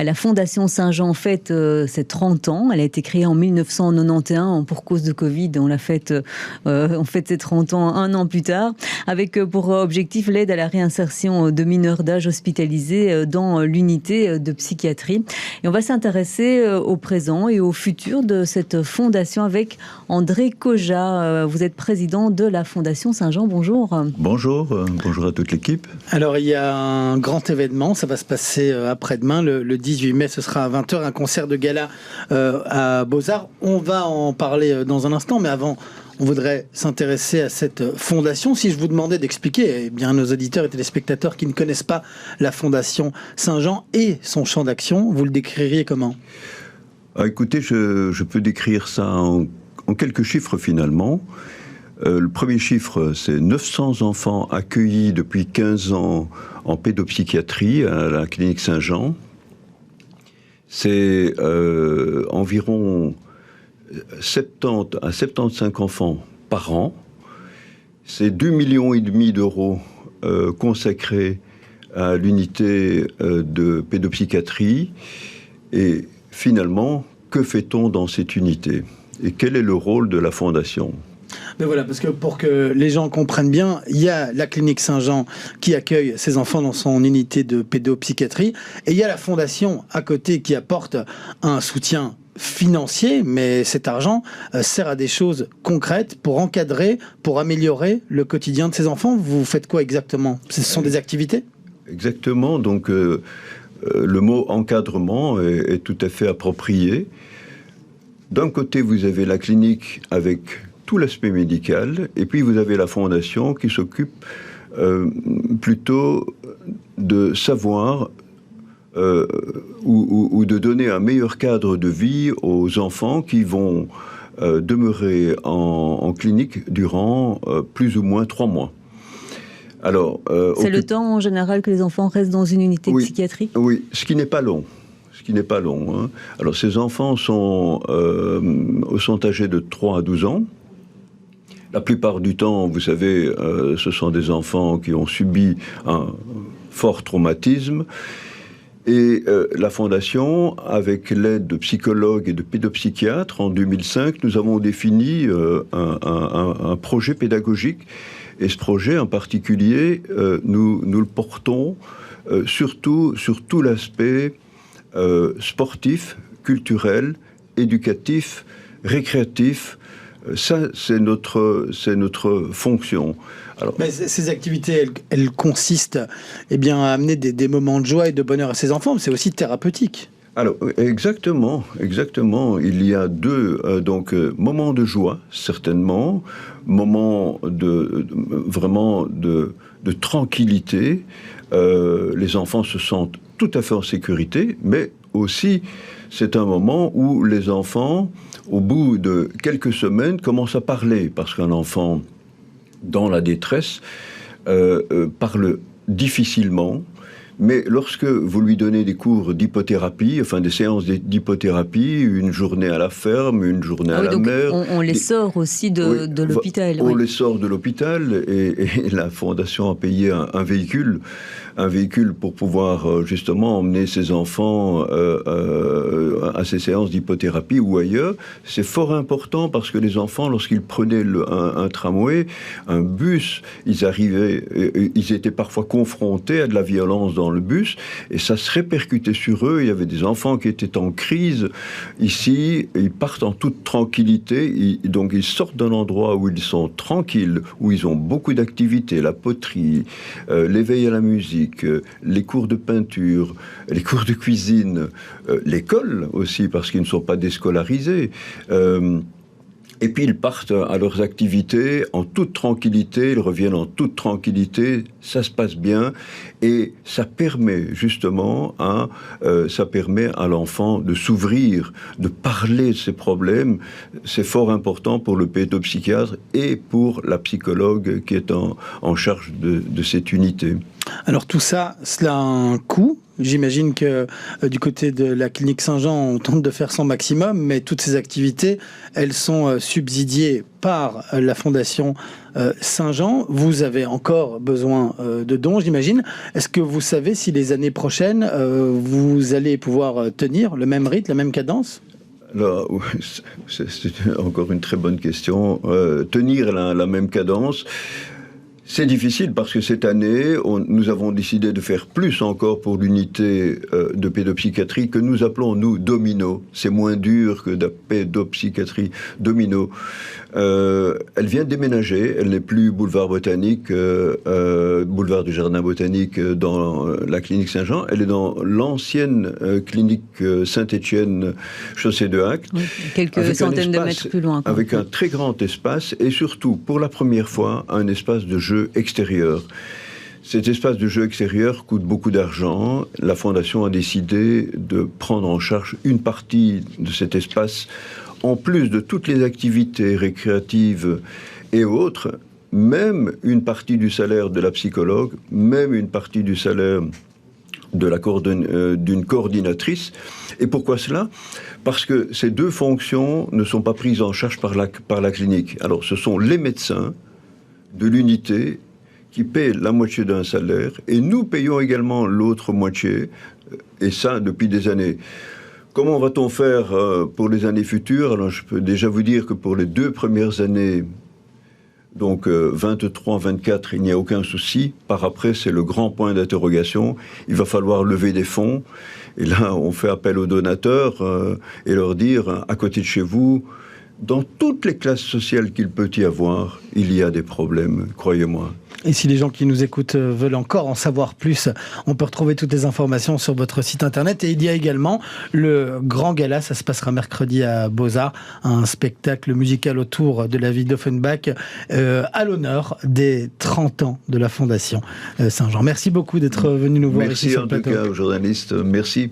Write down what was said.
La Fondation Saint-Jean fête ses 30 ans. Elle a été créée en 1991 pour cause de Covid. On fête ses 30 ans un an plus tard, avec pour objectif l'aide à la réinsertion de mineurs d'âge hospitalisés dans l'unité de psychiatrie. Et on va s'intéresser au présent et au futur de cette fondation avec André Koja. Vous êtes président de la Fondation Saint-Jean. Bonjour. Bonjour à toute l'équipe. Alors, il y a un grand événement. Ça va se passer après-demain, le 18 mai, ce sera à 20h, un concert de gala à Beaux-Arts. On va en parler dans un instant, mais avant, on voudrait s'intéresser à cette fondation. Si je vous demandais d'expliquer, à nos auditeurs et téléspectateurs qui ne connaissent pas la Fondation Saint-Jean et son champ d'action, vous le décririez comment ? Écoutez, je peux décrire ça en quelques chiffres finalement. Le premier chiffre, c'est 900 enfants accueillis depuis 15 ans en pédopsychiatrie à la clinique Saint-Jean. C'est environ 70 à 75 enfants par an. C'est 2,5 millions d'euros consacrés à l'unité de pédopsychiatrie. Et finalement, que fait-on dans cette unité ? Et quel est le rôle de la Fondation ? Mais voilà, parce que pour que les gens comprennent bien, il y a la clinique Saint-Jean qui accueille ces enfants dans son unité de pédopsychiatrie, et il y a la Fondation à côté qui apporte un soutien financier, mais cet argent sert à des choses concrètes pour encadrer, pour améliorer le quotidien de ces enfants. Vous faites quoi exactement ? Ce sont des activités ? Exactement, donc le mot encadrement est tout à fait approprié. D'un côté, vous avez la clinique avec tout l'aspect médical, et puis vous avez la Fondation qui s'occupe plutôt de savoir ou de donner un meilleur cadre de vie aux enfants qui vont demeurer en clinique durant plus ou moins 3 mois. Alors, c'est le temps en général que les enfants restent dans une unité psychiatrique ? Oui, ce qui n'est pas long. Hein. Alors, ces enfants sont âgés de 3 à 12 ans. La plupart du temps, vous savez, ce sont des enfants qui ont subi un fort traumatisme. Et la Fondation, avec l'aide de psychologues et de pédopsychiatres, en 2005, nous avons défini un projet pédagogique. Et ce projet en particulier, nous le portons surtout sur tout l'aspect sportif, culturel, éducatif, récréatif. Ça, c'est notre fonction. Alors, mais ces activités, elles consistent à amener des moments de joie et de bonheur à ces enfants, mais c'est aussi thérapeutique. Alors, exactement. Il y a deux moments de joie, certainement, moments vraiment de tranquillité. Les enfants se sentent tout à fait en sécurité, mais aussi, c'est un moment où les enfants, au bout de quelques semaines, commencent à parler, parce qu'un enfant, dans la détresse, parle difficilement. Mais lorsque vous lui donnez des cours d'hypothérapie, des séances d'hypothérapie, une journée à la ferme, une journée à la mer... On les sort aussi de l'hôpital. On les sort de l'hôpital et la Fondation a payé un véhicule pour pouvoir justement emmener ses enfants à ces séances d'hypothérapie ou ailleurs. C'est fort important parce que les enfants, lorsqu'ils prenaient un tramway, un bus, ils étaient parfois confrontés à de la violence dans le bus, et ça se répercutait sur eux. Il y avait des enfants qui étaient en crise. Ici, ils partent en toute tranquillité, donc ils sortent d'un endroit où ils sont tranquilles, où ils ont beaucoup d'activités, la poterie, l'éveil à la musique, les cours de peinture, les cours de cuisine, l'école aussi, parce qu'ils ne sont pas déscolarisés. Et puis ils partent à leurs activités en toute tranquillité, ils reviennent en toute tranquillité, ça se passe bien, et ça permet justement à l'enfant de s'ouvrir, de parler de ses problèmes. C'est fort important pour le pédopsychiatre et pour la psychologue qui est en charge de cette unité. Alors tout ça, cela a un coût. J'imagine que du côté de la clinique Saint-Jean, on tente de faire son maximum, mais toutes ces activités, elles sont subsidiées par la Fondation Saint-Jean. Vous avez encore besoin de dons, j'imagine. Est-ce que vous savez si les années prochaines, vous allez pouvoir tenir le même rythme, la même cadence ? Alors, c'est encore une très bonne question. Tenir la même cadence, c'est difficile parce que cette année, nous avons décidé de faire plus encore pour l'unité de pédopsychiatrie que nous appelons, nous, Domino. C'est moins dur que de pédopsychiatrie Domino. Elle vient de déménager, elle n'est plus boulevard Botanique, boulevard du Jardin Botanique dans la clinique Saint-Jean, elle est dans l'ancienne clinique Saint-Étienne, chaussée de Hact. Oui, quelques centaines de mètres plus loin. Avec un très grand espace et surtout, pour la première fois, un espace de jeu extérieur. Cet espace de jeu extérieur coûte beaucoup d'argent. La Fondation a décidé de prendre en charge une partie de cet espace en plus de toutes les activités récréatives et autres, même une partie du salaire de la psychologue, même une partie du salaire de d'une coordinatrice. Et pourquoi cela ? Parce que ces deux fonctions ne sont pas prises en charge par la clinique. Alors, ce sont les médecins de l'unité qui paient la moitié d'un salaire, et nous payons également l'autre moitié, et ça depuis des années. Comment va-t-on faire pour les années futures ? Alors, je peux déjà vous dire que pour les 2 premières années, donc 23, 24, il n'y a aucun souci. Par après, c'est le grand point d'interrogation. Il va falloir lever des fonds. Et là, on fait appel aux donateurs et leur dire, à côté de chez vous, dans toutes les classes sociales qu'il peut y avoir, il y a des problèmes, croyez-moi. Et si les gens qui nous écoutent veulent encore en savoir plus, on peut retrouver toutes les informations sur votre site internet. Et il y a également le grand gala, ça se passera mercredi à Beaux-Arts, un spectacle musical autour de la vie d'Offenbach à l'honneur des 30 ans de la Fondation Saint-Jean. Merci beaucoup d'être venu nous voir ici sur le plateau. Merci en tout cas aux journalistes, merci.